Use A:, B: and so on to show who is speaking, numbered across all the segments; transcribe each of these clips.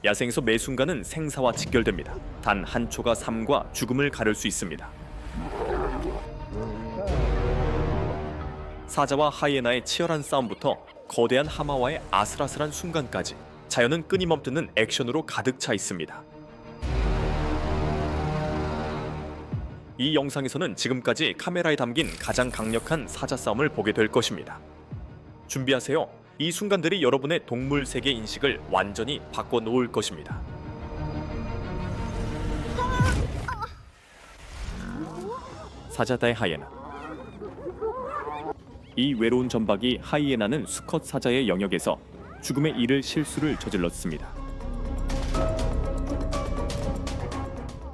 A: 야생에서 매 순간은 생사와 직결됩니다. 단 한 초가 삶과 죽음을 가를 수 있습니다. 사자와 하이에나의 치열한 싸움부터 거대한 하마와의 아슬아슬한 순간까지 자연은 끊임없는 액션으로 가득 차 있습니다. 이 영상에서는 지금까지 카메라에 담긴 가장 강력한 사자 싸움을 보게 될 것입니다. 준비하세요. 이 순간들이 여러분의 동물 세계 인식을 완전히 바꿔놓을 것입니다. 사자 대 하이에나. 이 외로운 점박이 하이에나는 수컷 사자의 영역에서 죽음의 이를 실수를 저질렀습니다.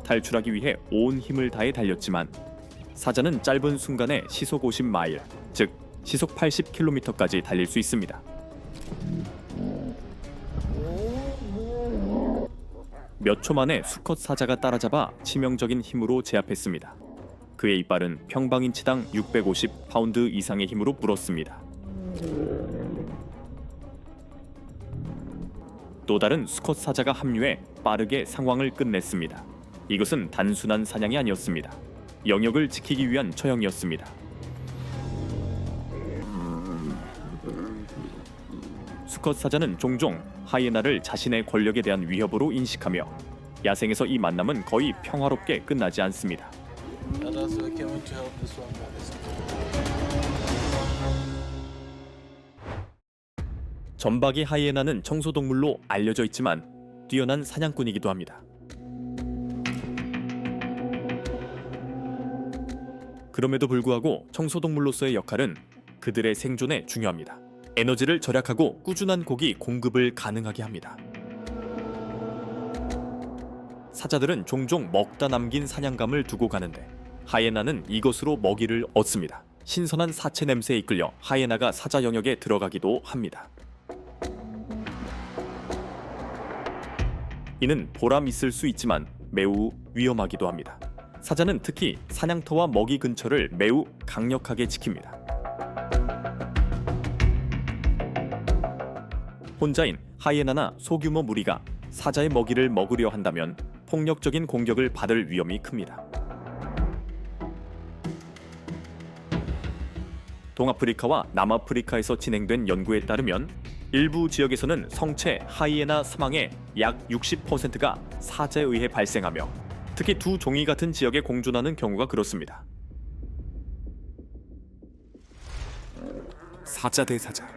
A: 탈출하기 위해 온 힘을 다해 달렸지만 사자는 짧은 순간에 시속 50마일, 즉 시속 80km까지 달릴 수 있습니다. 몇 초 만에 수컷 사자가 따라잡아 치명적인 힘으로 제압했습니다. 그의 이빨은 평방인치당 650파운드 이상의 힘으로 물었습니다. 또 다른 수컷 사자가 합류해 빠르게 상황을 끝냈습니다. 이것은 단순한 사냥이 아니었습니다. 영역을 지키기 위한 처형이었습니다. 수컷 사자는 종종 하이에나를 자신의 권력에 대한 위협으로 인식하며 야생에서 이 만남은 거의 평화롭게 끝나지 않습니다. 점박이 하이에나는 청소동물로 알려져 있지만 뛰어난 사냥꾼이기도 합니다. 그럼에도 불구하고 청소동물로서의 역할은 그들의 생존에 중요합니다. 에너지를 절약하고 꾸준한 고기 공급을 가능하게 합니다. 사자들은 종종 먹다 남긴 사냥감을 두고 가는데 하이에나는 이것으로 먹이를 얻습니다. 신선한 사체 냄새에 이끌려 하이에나가 사자 영역에 들어가기도 합니다. 이는 보람 있을 수 있지만 매우 위험하기도 합니다. 사자는 특히 사냥터와 먹이 근처를 매우 강력하게 지킵니다. 혼자인 하이에나나 소규모 무리가 사자의 먹이를 먹으려 한다면 폭력적인 공격을 받을 위험이 큽니다. 동아프리카와 남아프리카에서 진행된 연구에 따르면 일부 지역에서는 성체 하이에나 사망의 약 60%가 사자에 의해 발생하며 특히 두 종이 같은 지역에 공존하는 경우가 그렇습니다. 사자 대 사자.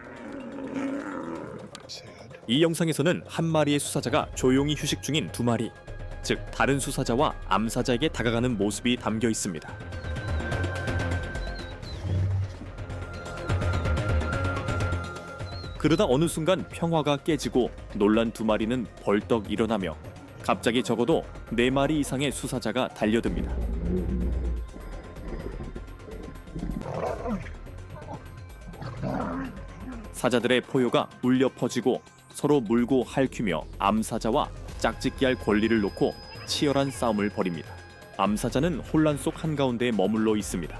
A: 이 영상에서는 한 마리의 수사자가 조용히 휴식 중인 두 마리, 즉 다른 수사자와 암사자에게 다가가는 모습이 담겨 있습니다. 그러다 어느 순간 평화가 깨지고 놀란 두 마리는 벌떡 일어나며 갑자기 적어도 4마리 이상의 수사자가 달려듭니다. 사자들의 포효가 울려 퍼지고 서로 물고 핥히며 암사자와 짝짓기할 권리를 놓고 치열한 싸움을 벌입니다. 암사자는 혼란 속 한가운데에 머물러 있습니다.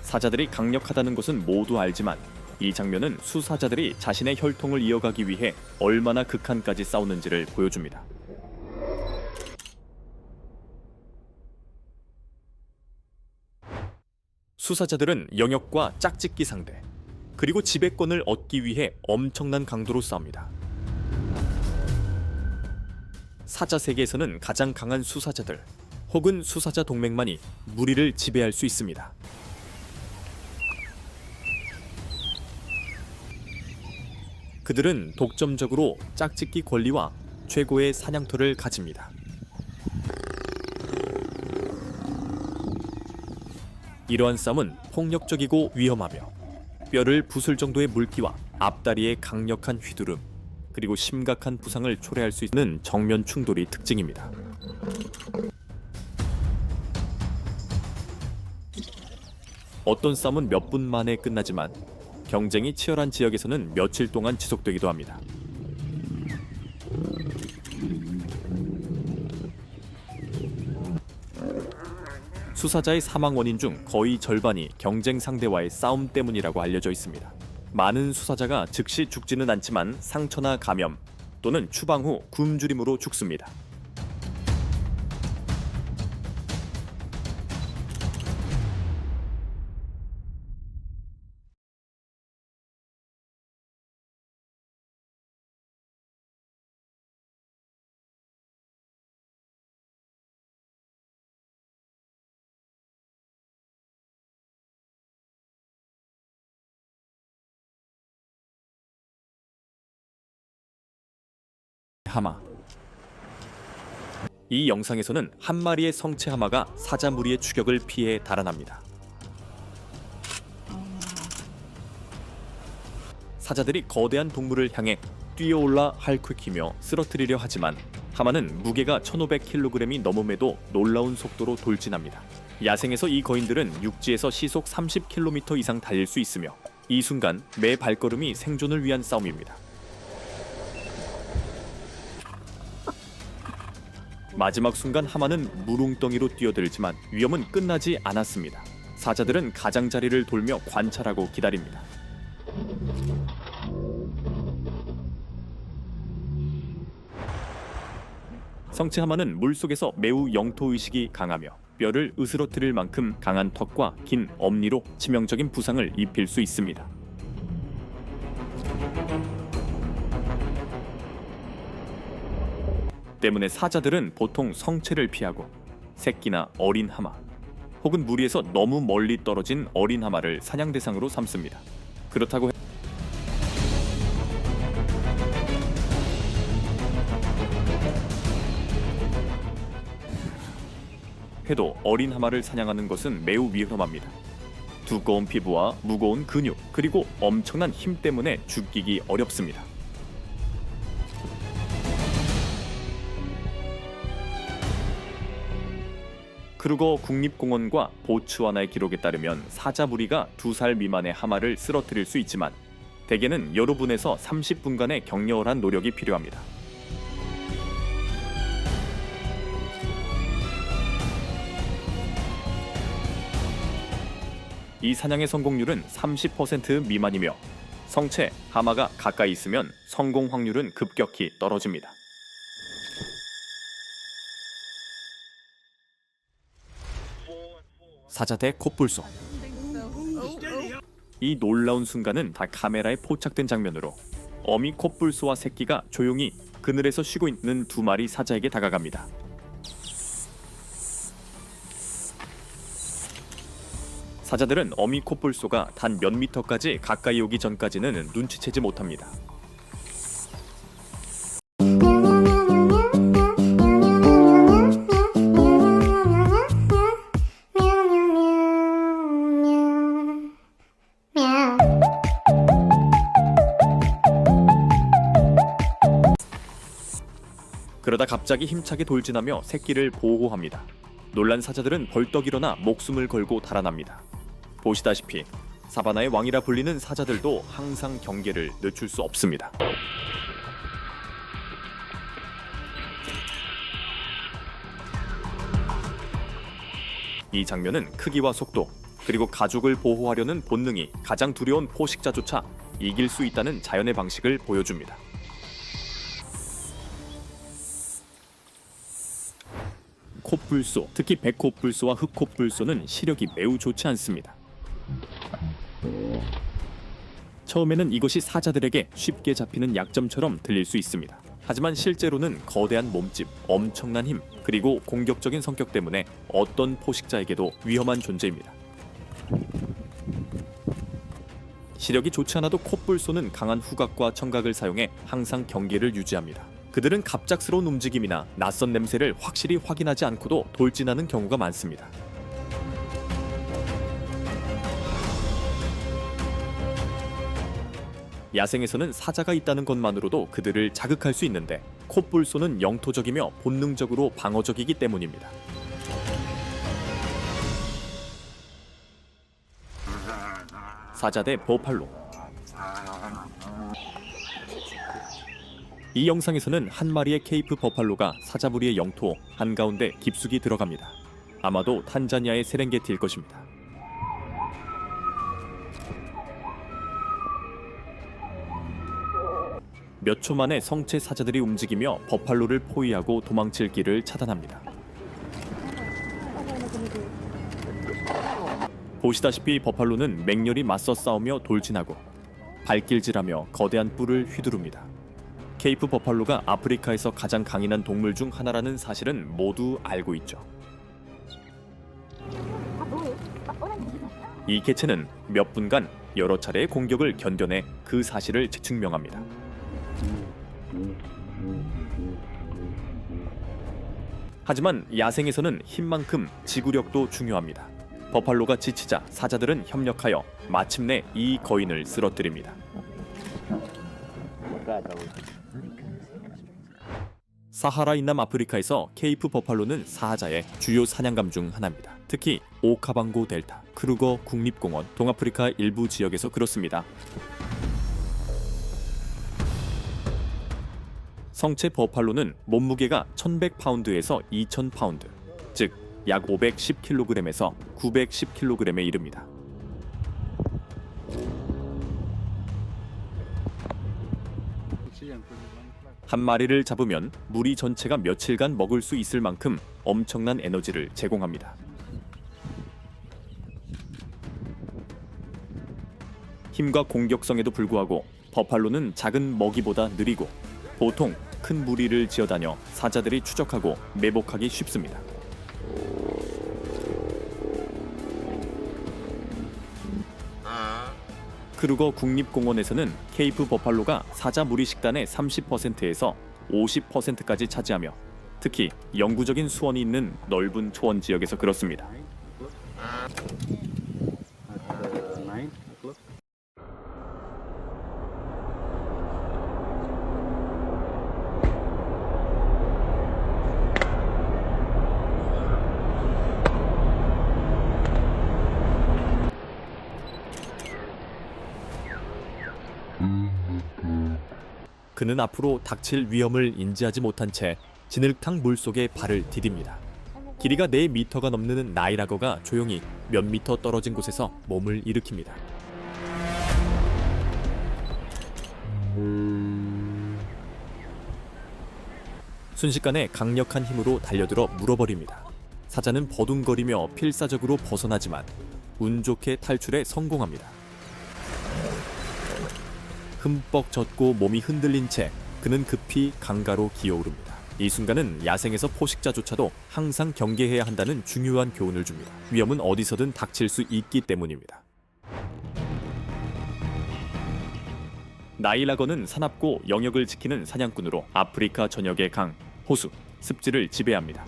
A: 사자들이 강력하다는 것은 모두 알지만 이 장면은 수사자들이 자신의 혈통을 이어가기 위해 얼마나 극한까지 싸우는지를 보여줍니다. 수사자들은 영역과 짝짓기 상대, 그리고 지배권을 얻기 위해 엄청난 강도로 싸웁니다. 사자 세계에서는 가장 강한 수사자들 혹은 수사자 동맹만이 무리를 지배할 수 있습니다. 그들은 독점적으로 짝짓기 권리와 최고의 사냥터를 가집니다. 이러한 싸움은 폭력적이고 위험하며 뼈를 부술 정도의 물기와 앞다리의 강력한 휘두름, 그리고 심각한 부상을 초래할 수 있는 정면 충돌이 특징입니다. 어떤 싸움은 몇 분 만에 끝나지만 경쟁이 치열한 지역에서는 며칠 동안 지속되기도 합니다. 수사자의 사망 원인 중 거의 절반이 경쟁 상대와의 싸움 때문이라고 알려져 있습니다. 많은 수사자가 즉시 죽지는 않지만 상처나 감염 또는 추방 후 굶주림으로 죽습니다. 하마. 이 영상에서는 한 마리의 성체 하마가 사자 무리의 추격을 피해 달아납니다. 사자들이 거대한 동물을 향해 뛰어올라 핥히며 쓰러뜨리려 하지만 하마는 무게가 1500kg이 넘음에도 놀라운 속도로 돌진합니다. 야생에서 이 거인들은 육지에서 시속 30km 이상 달릴 수 있으며 이 순간 매 발걸음이 생존을 위한 싸움입니다. 마지막 순간 하마는 물웅덩이로 뛰어들지만 위험은 끝나지 않았습니다. 사자들은 가장자리를 돌며 관찰하고 기다립니다. 성체 하마는 물속에서 매우 영토의식이 강하며 뼈를 으스러뜨릴 만큼 강한 턱과 긴 엄니로 치명적인 부상을 입힐 수 있습니다. 때문에 사자들은 보통 성체를 피하고 새끼나 어린 하마 혹은 무리에서 너무 멀리 떨어진 어린 하마를 사냥 대상으로 삼습니다. 그렇다고 해도 어린 하마를 사냥하는 것은 매우 위험합니다. 두꺼운 피부와 무거운 근육 그리고 엄청난 힘 때문에 죽이기 어렵습니다. 크루거 국립공원과 보츠와나의 기록에 따르면 사자 무리가 2살 미만의 하마를 쓰러뜨릴 수 있지만 대개는 여러 분에서 30분간의 격렬한 노력이 필요합니다. 이 사냥의 성공률은 30% 미만이며 성체, 하마가 가까이 있으면 성공 확률은 급격히 떨어집니다. 사자 대 코뿔소. 이 놀라운 순간은 다 카메라에 포착된 장면으로 어미 코뿔소와 새끼가 조용히 그늘에서 쉬고 있는 2마리 사자에게 다가갑니다. 사자들은 어미 코뿔소가 단 몇 미터까지 가까이 오기 전까지는 눈치채지 못합니다. 그러다 갑자기 힘차게 돌진하며 새끼를 보호합니다. 놀란 사자들은 벌떡 일어나 목숨을 걸고 달아납니다. 보시다시피 사바나의 왕이라 불리는 사자들도 항상 경계를 늦출 수 없습니다. 이 장면은 크기와 속도, 그리고 가족을 보호하려는 본능이 가장 두려운 포식자조차 이길 수 있다는 자연의 방식을 보여줍니다. 코뿔소, 특히 백코뿔소와 흑코뿔소는 시력이 매우 좋지 않습니다. 처음에는 이것이 사자들에게 쉽게 잡히는 약점처럼 들릴 수 있습니다. 하지만 실제로는 거대한 몸집, 엄청난 힘, 그리고 공격적인 성격 때문에 어떤 포식자에게도 위험한 존재입니다. 시력이 좋지 않아도 코뿔소는 강한 후각과 청각을 사용해 항상 경계를 유지합니다. 그들은 갑작스러운 움직임이나 낯선 냄새를 확실히 확인하지 않고도 돌진하는 경우가 많습니다. 야생에서는 사자가 있다는 것만으로도 그들을 자극할 수 있는데 코뿔소는 영토적이며 본능적으로 방어적이기 때문입니다. 사자 대 버팔로. 이 영상에서는 한 마리의 케이프 버팔로가 사자 무리의 영토 한가운데 깊숙이 들어갑니다. 아마도 탄자니아의 세렝게티일 것입니다. 몇 초 만에 성체 사자들이 움직이며 버팔로를 포위하고 도망칠 길을 차단합니다. 보시다시피 버팔로는 맹렬히 맞서 싸우며 돌진하고 발길질하며 거대한 뿔을 휘두릅니다. 케이프 버팔로가 아프리카에서 가장 강인한 동물 중 하나라는 사실은 모두 알고 있죠. 이 개체는 몇 분간 여러 차례의 공격을 견뎌내 그 사실을 증명합니다. 하지만 야생에서는 힘만큼 지구력도 중요합니다. 버팔로가 지치자 사자들은 협력하여 마침내 이 거인을 쓰러뜨립니다. 사하라 인남 아프리카에서 케이프 버팔로는 사자의 주요 사냥감 중 하나입니다. 특히 오카방고 델타, 크루거 국립공원, 동아프리카 일부 지역에서 그렇습니다. 성체 버팔로는 몸무게가 1100파운드에서 2000파운드, 즉 약 510kg에서 910kg에 이릅니다. 한 마리를 잡으면 무리 전체가 며칠간 먹을 수 있을 만큼 엄청난 에너지를 제공합니다. 힘과 공격성에도 불구하고 버팔로는 작은 먹이보다 느리고 보통 큰 무리를 지어다녀 사자들이 추적하고 매복하기 쉽습니다. 크루거 국립공원에서는 케이프 버팔로가 사자 무리 식단의 30%에서 50%까지 차지하며 특히 영구적인 수원이 있는 넓은 초원 지역에서 그렇습니다. 그는 앞으로 닥칠 위험을 인지하지 못한 채 진흙탕 물속에 발을 디딥니다. 길이가 4미터가 넘는 나이라거가 조용히 몇 미터 떨어진 곳에서 몸을 일으킵니다. 순식간에 강력한 힘으로 달려들어 물어버립니다. 사자는 버둥거리며 필사적으로 벗어나지만 운 좋게 탈출에 성공합니다. 흠뻑 젖고 몸이 흔들린 채 그는 급히 강가로 기어오릅니다. 이 순간은 야생에서 포식자조차도 항상 경계해야 한다는 중요한 교훈을 줍니다. 위험은 어디서든 닥칠 수 있기 때문입니다. 나일라거는 사납고 영역을 지키는 사냥꾼으로 아프리카 전역의 강, 호수, 습지를 지배합니다.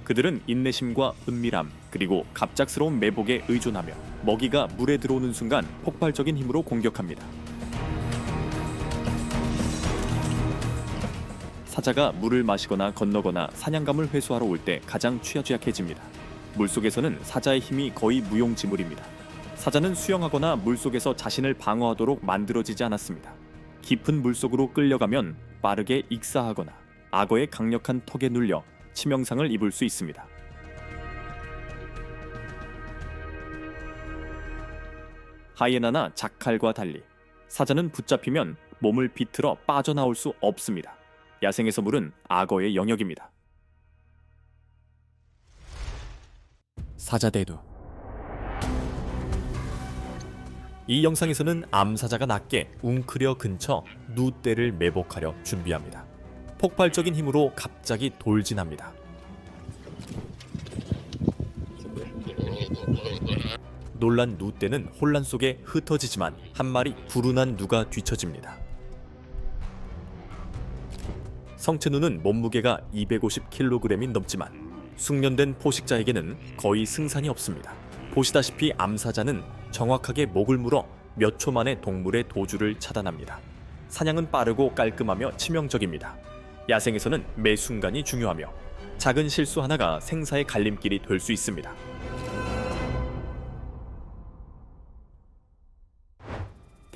A: 그들은 인내심과 은밀함 그리고 갑작스러운 매복에 의존하며 먹이가 물에 들어오는 순간 폭발적인 힘으로 공격합니다. 사자가 물을 마시거나 건너거나 사냥감을 회수하러 올 때 가장 취약해집니다. 물속에서는 사자의 힘이 거의 무용지물입니다. 사자는 수영하거나 물속에서 자신을 방어하도록 만들어지지 않았습니다. 깊은 물속으로 끌려가면 빠르게 익사하거나 악어의 강력한 턱에 눌려 치명상을 입을 수 있습니다. 하이에나나 자칼과 달리 사자는 붙잡히면 몸을 비틀어 빠져나올 수 없습니다. 야생에서 물은 악어의 영역입니다. 사자대두. 이 영상에서는 암사자가 낮게 웅크려 근처 누떼를 매복하려 준비합니다. 폭발적인 힘으로 갑자기 돌진합니다. 놀란 누떼는 혼란 속에 흩어지지만 한 마리 불운한 누가 뒤처집니다. 성체누는 몸무게가 250kg이 넘지만 숙련된 포식자에게는 거의 승산이 없습니다. 보시다시피 암사자는 정확하게 목을 물어 몇 초 만에 동물의 도주를 차단합니다. 사냥은 빠르고 깔끔하며 치명적입니다. 야생에서는 매 순간이 중요하며 작은 실수 하나가 생사의 갈림길이 될 수 있습니다.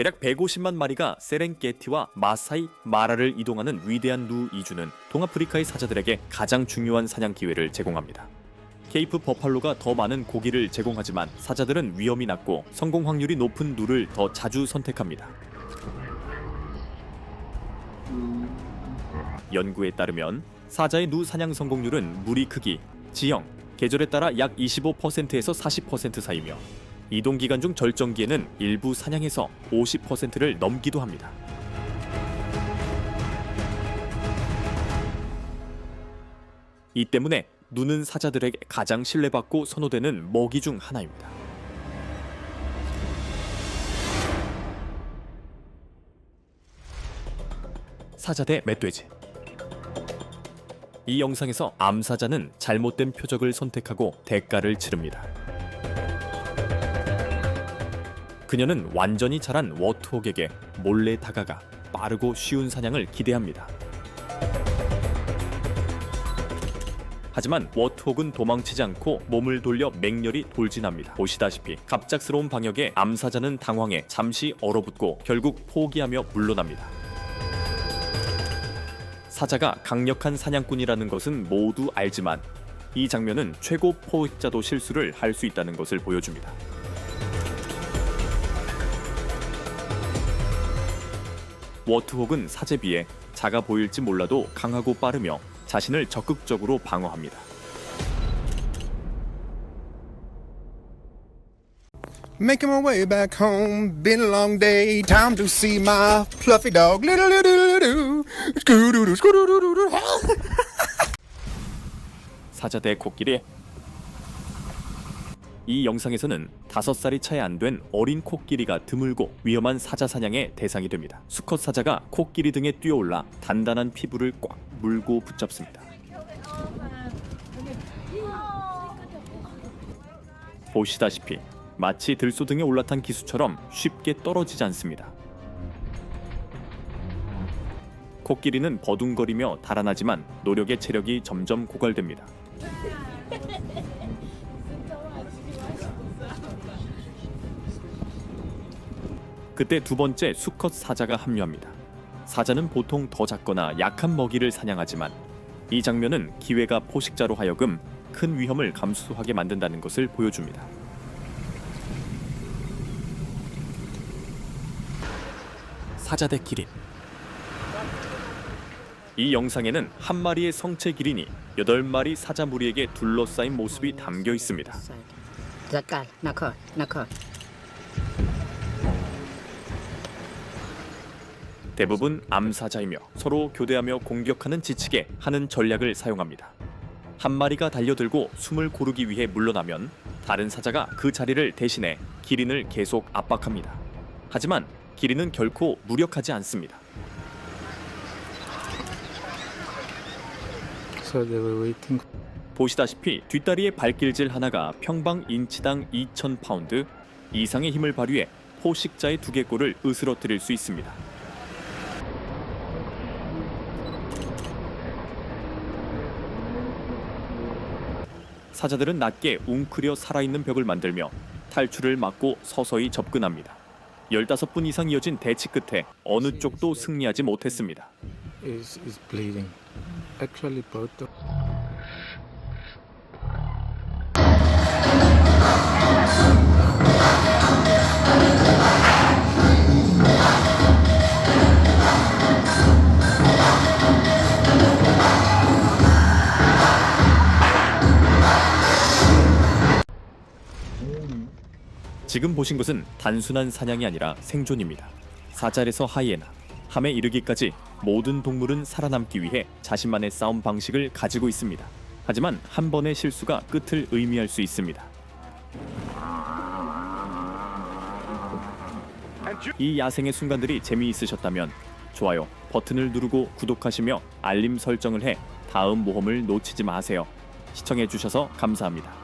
A: 대략 150만 마리가 세렝게티와 마사이 마라를 이동하는 위대한 누 이주는 동아프리카의 사자들에게 가장 중요한 사냥 기회를 제공합니다. 케이프 버팔로가 더 많은 고기를 제공하지만 사자들은 위험이 낮고 성공 확률이 높은 누를 더 자주 선택합니다. 연구에 따르면 사자의 누 사냥 성공률은 무리 크기, 지형, 계절에 따라 약 25%에서 40% 사이며 이동 기간 중 절정기에는 일부 사냥에서 50%를 넘기도 합니다. 이 때문에 누는 사자들에게 가장 신뢰받고 선호되는 먹이 중 하나입니다. 사자 대 멧돼지. 이 영상에서 암사자는 잘못된 표적을 선택하고 대가를 치릅니다. 그녀는 완전히 자란 워트호그에게 몰래 다가가 빠르고 쉬운 사냥을 기대합니다. 하지만 워트호그는 도망치지 않고 몸을 돌려 맹렬히 돌진합니다. 보시다시피 갑작스러운 방역에 암사자는 당황해 잠시 얼어붙고 결국 포기하며 물러납니다. 사자가 강력한 사냥꾼이라는 것은 모두 알지만 이 장면은 최고 포획자도 실수를 할 수 있다는 것을 보여줍니다. 워트호그는 사제에 비해 작아 보일지 몰라도 강하고 빠르며 자신을 적극적으로 방어합니다.
B: Making my way back home, been a long day, time to see my fluffy dog.
A: 사자 대 코끼리. 이 영상에서는 5살이 차이 안 된 어린 코끼리가 드물고 위험한 사자 사냥의 대상이 됩니다. 수컷 사자가 코끼리 등에 뛰어올라 단단한 피부를 꽉 물고 붙잡습니다. 보시다시피 마치 들소등에 올라탄 기수처럼 쉽게 떨어지지 않습니다. 코끼리는 버둥거리며 달아나지만 노력의 체력이 점점 고갈됩니다. 그때 두 번째 수컷 사자가 합류합니다. 사자는 보통 더 작거나 약한 먹이를 사냥하지만 이 장면은 기회가 포식자로 하여금 큰 위험을 감수하게 만든다는 것을 보여줍니다. 사자 대 기린. 이 영상에는 한 마리의 성체 기린이 8마리 사자 무리에게 둘러싸인 모습이 담겨 있습니다. 대부분 암사자이며 서로 교대하며 공격하는 지치게 하는 전략을 사용합니다. 한 마리가 달려들고 숨을 고르기 위해 물러나면 다른 사자가 그 자리를 대신해 기린을 계속 압박합니다. 하지만 기린은 결코 무력하지 않습니다. 보시다시피 뒷다리의 발길질 하나가 평방 인치당 2,000파운드 이상의 힘을 발휘해 포식자의 두개골을 으스러뜨릴 수 있습니다. 사자들은 낮게 웅크려 살아있는 벽을 만들며 탈출을 막고 서서히 접근합니다. 15분 이상 이어진 대치 끝에 어느 쪽도 승리하지 못했습니다. 지금 보신 것은 단순한 사냥이 아니라 생존입니다. 사자에서 하이에나, 함에 이르기까지 모든 동물은 살아남기 위해 자신만의 싸움 방식을 가지고 있습니다. 하지만 한 번의 실수가 끝을 의미할 수 있습니다. 이 야생의 순간들이 재미있으셨다면 좋아요 버튼을 누르고 구독하시며 알림 설정을 해 다음 모험을 놓치지 마세요. 시청해주셔서 감사합니다.